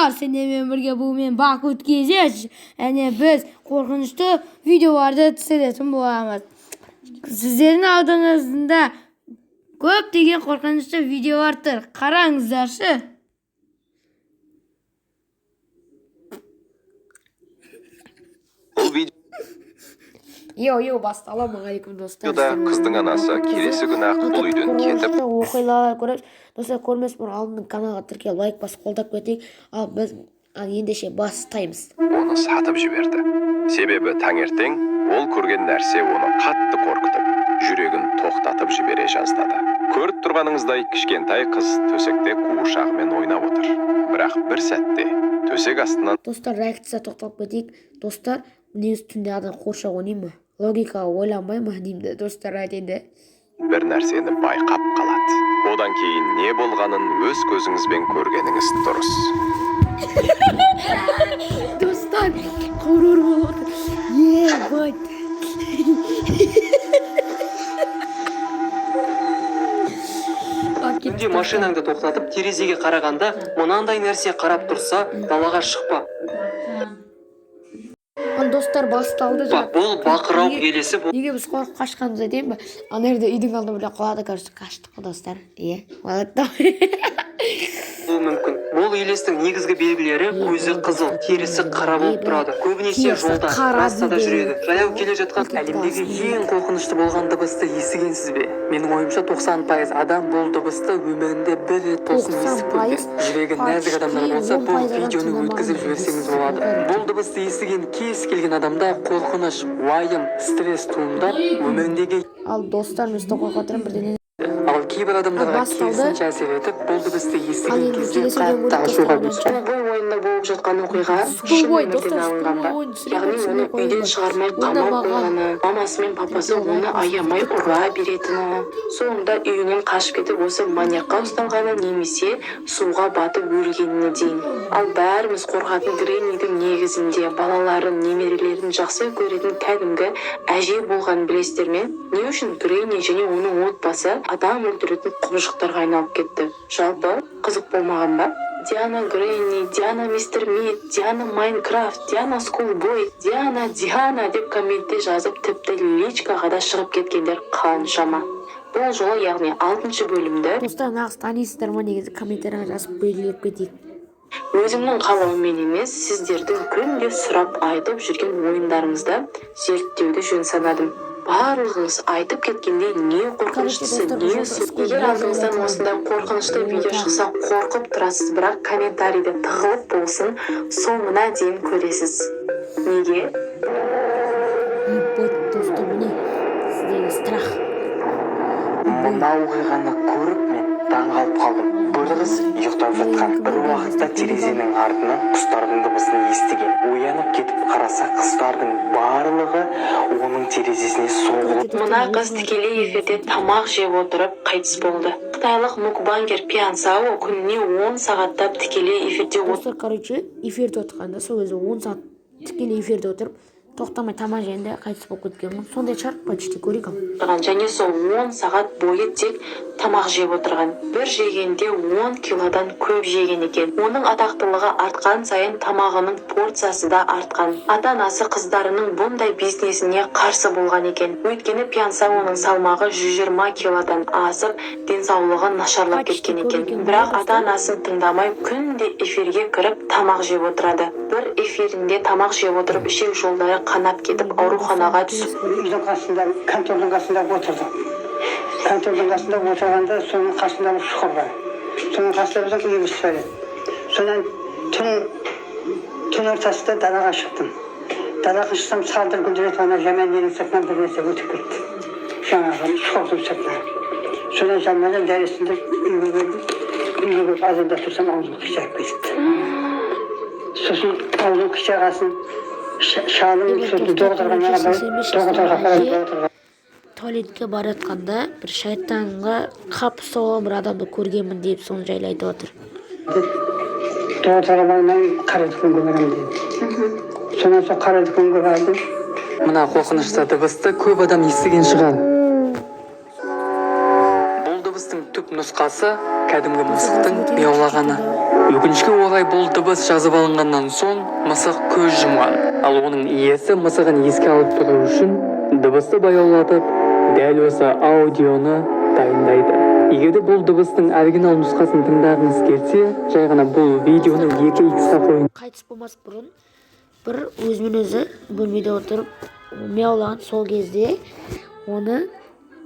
достар, сендермен бірге бұл мен Бакут кезеш. Әне біз қорқынышты видеоларды түсіретін боламыз. Сіздердің ауданыңызда көптеген қорқынышты видеолар тұр. Қараңыздаршы. Йо, ассалаумағалейкум достар. Қыздың анасы келесі күні ақ бұл үйден кетіп, оқиғалар көріп, достар көрмес бұрын алдымен каналға тіркеліп лайк басып қолдап кетейік. Ал біз ендеше бастаймыз. оны сатып жіберді. Себебі таңертең ол көрген нәрсе оны қатты қорқытып, жүрегін тоқтатып жібере жаздады. Көріп тұрғаныңыздай кішкентай қыз төсекте қуыршағымен ойнап отыр. Бірақ бір сәтте төсек астынан Достар, реакция тоқталып кетейік. Достар, негізі түнде адам қуыршақ ойнай ма? Логикаға ойланбай ма деймін достар, айтеді. бір нәрсені байқап қалады. Одан кейін не болғанын өз көзіңізбен көргеніңіз дұрыс. Достар, қорор болады. Бай. Түнде машинаңды тоқтатып, терезеге қарағанда, мынандай нәрсе қарап тұрса, далаға шықпа. Достар, басталды. Бұл бақырау елесі бұл. Неге біз қорқып қашқанымыз айтайын ба? Ана жерде үйдің алдында біреу қалады, қаштық қой достар. Молодец. Бұл мүмкін. Бұл елестің негізгі белгілері көзі қызыл, терісі қара болып тұрады. Көбінесе жолда, трассада жүреді. Жаяу келе жатқан әлемдегі ең қорқынышты болған дыбысты естігенсіз бе? Менің ойымша 90% адам бұл дыбысты өмірінде бір рет болсын естіп көрген. Жүрегі нәзік адамдар болса, бұл видеоны өткізіп жіберсеңіз болады. Бұл дыбысты естіген кез келген адамда қорқыныш, уайым, стресс туындап, өміріндегі Ал достар, мен сізді қорқатырмын бірдеңе. Ал кейбір адамдарға керісінше әсер етіп, бұл дыбысты естіген кезде қатты ашуға түсті. Бұл ойында болып жатқан оқиға шын өмірден алынған ба? Яғни оны үйден шығармай қамап қойғаны, мамасы мен папасы оны аямай ұра беретіні, соңында үйінен қашып кетіп осы маньякқа ұсталғаны немесе суға батып өлгеніне дейін. Ал бәріміз қорқатын Грэннидің негізінде балаларын, немерелерін жақсы көретін кәдімгі әже болған білесіздер ме? Не үшін Грэнни және оның отбасы адам өлтіретін құбыжықтарға айналып кетті? Жалпы қызық болмаған ба? Диана Грэнни, Диана Мистер Мид, Диана Майнкрафт, Диана Скулбой, Диана деп комментте жазып, тіпті личкаға да шығып кеткендер қаншама. Бұл жолы, яғни 6-шы бөлімді Достар, нағыз танисыздар ма негізі комментарияға жазып белгілеп кетейік. өзімнің қалауыммен емес, сіздердің күнде сұрап айтып жүрген ойындарыңызды зерттеуді жөн санадым. Барлығыңыз айтып кеткенде не қорқыныштысы, не сіз. Егер алдыңыздан осындай қорқынышты видео шықса қорқып тұрасыз, бірақ комментарийде тығылып болсын, соңына дейін көресіз. Неге? Достар, міне сіздегі страх. Мына оқиғаны көріп мен таңғалып қалдым. Бір қыз ұйықтап жатқан. Бір уақытта терезенің артынан құстардың дыбысын естіген. Оянып кетіп қараса, құстардың барлығы оның терезесіне соғылып. Мына қыз тікелей эфирде тамақ жеп отырып қайтыс болды. Қытайлық мукбангер Пьянсао күніне 10 сағаттап тікелей эфирде Достар, эфирде отырғанда, сол кезде 10 сағат тікелей эфирде отырып, тоқтамай тамақ жегенде қайтыс болып кеткен. Сондай шығар, почти көрейік. және сол 10 сағат бойы тек тамақ жеп отырған. Бір жегенде 10 килодан көп жеген екен. Оның атақтылығы артқан сайын тамағының порциясы да артқан. Ата-анасы қыздарының бұндай бизнесіне қарсы болған екен. Өйткені Пьянсаоның салмағы 120 килодан асып, денсаулығы нашарлап кеткен екен. Бірақ ата-анасын тыңдамай күнде эфирге кіріп тамақ жеп отырады. Бір эфирінде тамақ жеп отырып ішек жолдары қанап кетіп ауруханаға түсіп. Үйдің қасында, контордың қасында отырды. Контордың қасында отырғанда соның қасында бір шұқыр бар. Соның қасында біздің үйіміз бар еді. Сонан түн ортасында далаға шықтым. Далаға шықсам салдыр гүлдірет ана жаман елің сыртынан бір нәрсе өтіп кетті. Жаңағы шұқырдың сыртынан. Сонан жанынан дәресінде үйге келдім. Үйге келіп азанда тұрсам аузым қышарып кетті. Сосын аузым қышағасын шалым сөйтіп доғдырға туалетке баратқанда бір шайтанға қап ұстаған бір адамды көргенмін деп соны жайлы айтып отыр. Доғдырға бармай қара дүкенге барамын деді. Сонан соң қара дүкенге бардым. Мына қорқынышты дыбысты көп адам естіген шығар. Бұл дыбыстың түп нұсқасы кәдімгі мысықтың мияулағаны. Өкінішке орай бұл дыбыс жазып алынғаннан соң мысық көз жұмған. Ал оның иесі мысығын еске алып тұру үшін дыбысты баяулатып, дәл осы аудионы дайындайды. Егер бұл дыбыстың оригинал нұсқасын тыңдағыңыз келсе, жай ғана бұл видеоны 2х-қа қойыңыз. Қайтыс болмас бұрын бір өзімен өзі бөлмеде отырып мияулаған. Сол кезде оны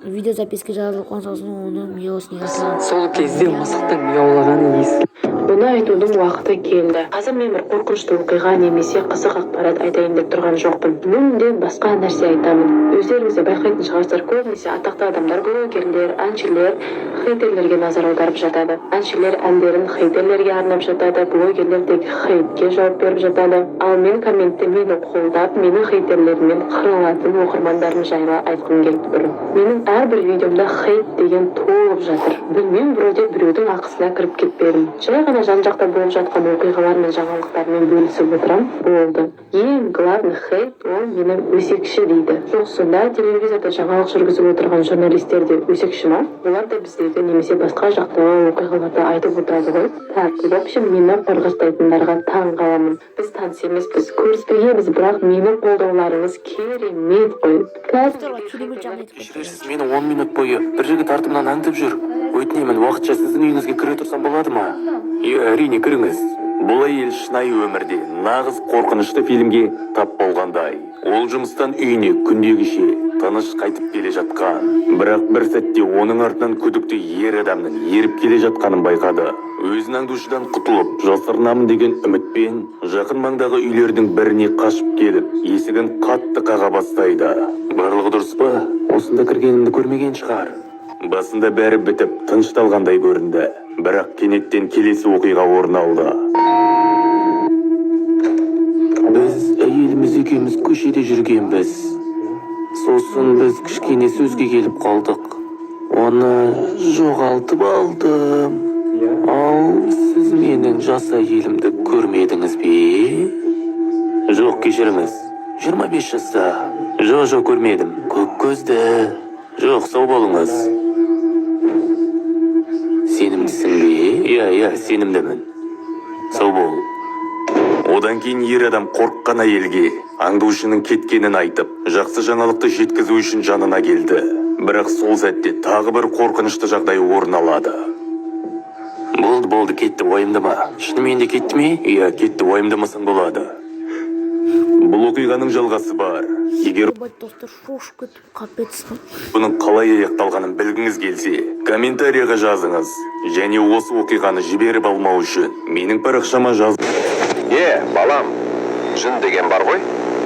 видеозаписке жазылып қалған, сосын оны мияусын естіген. Сол кезде мысықтың мияулағаны естілді. Бұны айтудың уақыты келді. Қазір мен бір қорқынышты оқиға немесе қызық ақпарат айтайын деп тұрған жоқпын. Мүлдем басқа нәрсе айтамын. Өздеріңіз де байқайтын шығарсыздар, көбінесе атақты адамдар, блогерлер, әншілер хейтерлерге назар аударып жатады. Әншілер әндерін хейтерлерге арнап жатады, блогерлер тек хейтке жауап беріп жатады. Ал мен комментте мені қолдап, менің хейтерлеріммен қырылатын оқырмандарым жайлы айтқым келіп тұр. Менің әрбір видеомда хейт деген толып жатыр. Білмеймін, біреуде біреудің ақысына кіріп кетпедім. Жай ғана жан-жақта болып жатқан оқиғалар мен жаңалықтармен бөлісіп отырам, болды. Ең главный хейт ол мені өсекші дейді. Жоқ, сонда телевизорда жаңалық жүргізіп отырған журналистер де өсекші ма? Олар да біздегі немесе басқа жақтағы оқиғаларды айтып отырады ғой. Так, в общем, мені қорғастайтындарға таң қаламын. Біз таныс емеспіз, көріспегенбіз, бірақ мені қолдауларыңыз керемет қой. Кешірерсіз, мені 10 минут бойы бір жігіт артымнан аңдып жүр. Өтінемін, уақытша сіздің үйіңізге кіре тұрсам болады ма? Әрине, кіріңіз. Бұл әйел шынайы өмірде нағыз қорқынышты фильмге тап болғандай. Ол жұмыстан үйіне күндегіше тыныш қайтып келе жатқан. Бірақ бір сәтте оның артынан күдікті ер адамның еріп келе жатқанын байқады. Өзін аңдушыдан құтылып, жасырынамын деген үмітпен жақын маңдағы үйлердің біріне қашып келіп, есігін қатты қаға бастайды. Барлығы дұрыс па? Осында кіргенімді көрмеген шығар. Басында бәрі бітіп, тынышталғандай көрінді. Бірақ кенеттен келесі оқиға орын алды. Біз әйеліміз екеуміз көшеде жүргенбіз. Сосын біз кішкене сөзге келіп қалдық. Оны жоғалтып алдым. Ау, сіз менің жас әйелімді көрмедіңіз бе? Жоқ, кешіріңіз. 25 жаста. Жоқ, көрмедім. Көк көзді. Жоқ, сау болыңыз. Сенімдісің бе? Иә, сенімдімін. Сау бол. Одан кейін ер адам қорыққан әйелге аңдушының кеткенін айтып, жақсы жаңалықты жеткізу үшін жанына келді. Бірақ сол сәтте тағы бір қорқынышты жағдай орын алады. Болды, кетті, уайымдама. Шынымен де кетті ме? Иә, кетті, уайымдамасаң болады. Бұл оқиғаның жалғасы бар. Егер Достар, шошып кетіп қапет. бұның қалай аяқталғанын білгіңіз келсе, комментарияға жазыңыз. Және осы оқиғаны жіберіп алмау үшін менің парақшама жаз. Балам, жын деген бар ғой,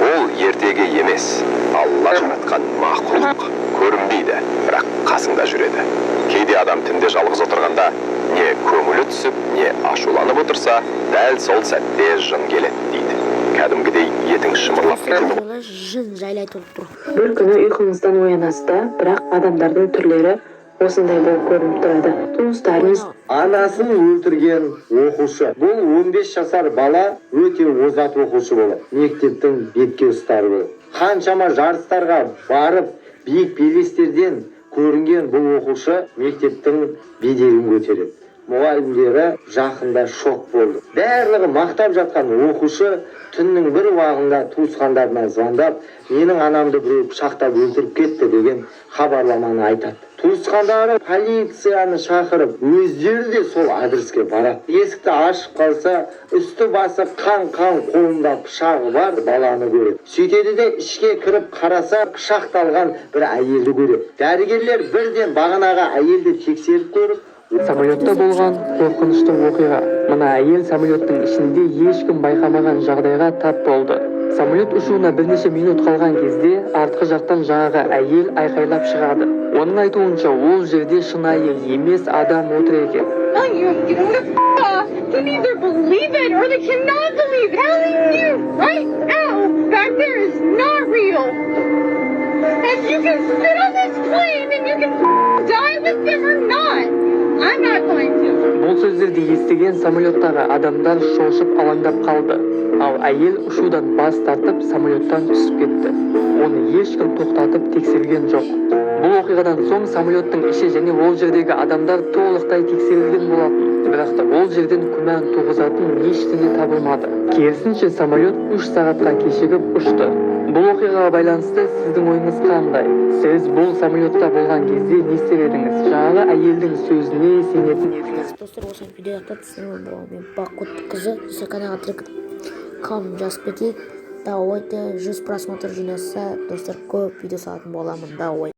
ол ертегі емес. Алла жаратқан мақұлық. Көрінбейді, бірақ қасыңда жүреді. Кейде адам түнде жалғыз отырғанда не көңілі түсіп, не ашуланып отырса, дәл сол сәтте жын келеді дейді. Кәдімгідей етің шымырлап кетеді. Жын жайлай толып тұр. Бір күні ұйқыңыздан оянасыз да, бірақ адамдардың түрлері осындай болып көрініп тұрады. Туыстарыңыз Анасын өлтірген оқушы. Бұл 15 жасар бала өте озат оқушы болады. Мектептің бетке ұстары. Қаншама жарыстарға барып, биік белестерден көрінген бұл оқушы мектептің беделін көтереді. Мұғалімдері жақында шок болды. Барлығы мақтап жатқан оқушы түннің бір уағында туысқандарына звондап, менің анамды біреу пышақтап өлтіріп кетті деген хабарламаны айтады. Туысқандары полицияны шақырып, өздері де сол адреске барады. Есікті ашып қалса, үсті басы қан қолында пышағы бар баланы көреді. Сөйтеді де ішке кіріп қараса, пышақталған бір әйелді көреді. Дәрігерлер бірден бағанағы әйелді тексеріп көріп, Самолетта болған қорқынышты оқиға. Мына әйел самолеттің ішінде ешкім байқамаған жағдайға тап болды. Самолет ұшуына бірнеше минут қалған кезде артқы жақтан жаңағы әйел айқайлап шығады. Оның айтуынша ол жерде шынайы емес адам отыр екен. Бұл сөздерді естіген самолеттағы адамдар шошып алаңдап қалды. Ал әйел ұшудан бас тартып самолеттан түсіп кетті. Оны ешкім тоқтатып тексерген жоқ. Бұл оқиғадан соң самолеттің іші және ол жердегі адамдар толықтай тексерілген болатын. Бірақ та ол жерден күмән туғызатын ештеңе табылмады. Керісінше самолет 3 сағатқа кешігіп ұшты. Бұл оқиғаға байланысты сіздің ойыңыз қандай? Сіз бұл самолетта болған кезде не істер едіңіз? Жаңағы әйелдің сөзіне сенетін едіңіз? Достар, осы видеода түсінемін бұл. Мен Бақыт қызы Исаканаға тіркіп қалым жазып кетейік. Давайте 100 просмотр жинаса, достар, көп видео салатын боламын. Давай.